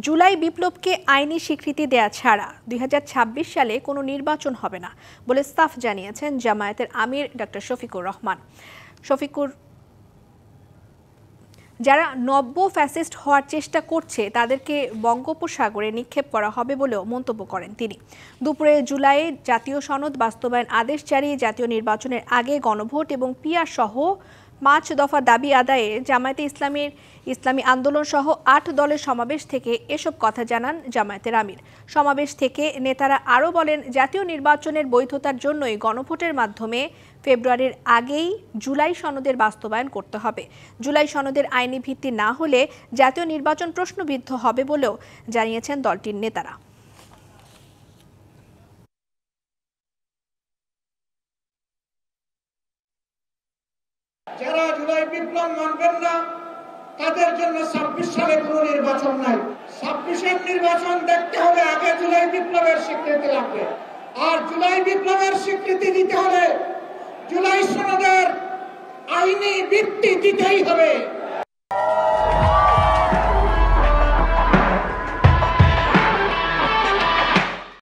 জুলাই বিপ্লবকে আইনি স্বীকৃতি দেয়া ছাড়া ২০২৬ সালে কোনো নির্বাচন হবে না বলে সাফ জানিয়েছেন জামায়াতের আমির ডক্টর শফিকুর রহমান। যারা নব্য ফ্যাসিস্ট হওয়ার চেষ্টা করছে তাদেরকে বঙ্গোপসাগরে নিক্ষেপ করা হবে বলেও মন্তব্য করেন তিনি। দুপুরে জুলাইয়ে জাতীয় সনদ বাস্তবায়ন আদেশ জারি, জাতীয় নির্বাচনের আগে গণভোট এবং পিআর সহ ৫ দফা দাবি আদায়ে জামায়াতে ইসলামী আন্দোলন সহ ৮ দলের সমাবেশ থেকে এসব কথা জানান জামায়াতের আমির। সমাবেশ থেকে নেতারা আরও বলেন, জাতীয় নির্বাচনের বৈধতার জন্যই গণভোটের মাধ্যমে ফেব্রুয়ারির আগেই জুলাই সনদের বাস্তবায়ন করতে হবে। জুলাই সনদের আইনি ভিত্তি না হলে জাতীয় নির্বাচন প্রশ্নবিদ্ধ হবে বলেও জানিয়েছেন দলটির নেতারা। যারা জুলাই বিপ্লব মানবেন না তাদের জন্য ২৬ সালে কোনো নির্বাচন নাই। ২৬-এর নির্বাচন দেখতে হলে আগে জুলাই বিপ্লবের স্বীকৃতি লাগবে। আর জুলাই বিপ্লবের স্বীকৃতি দিতে হলে জুলাই সনদের আইনি ভিত্তি দিতেই হবে।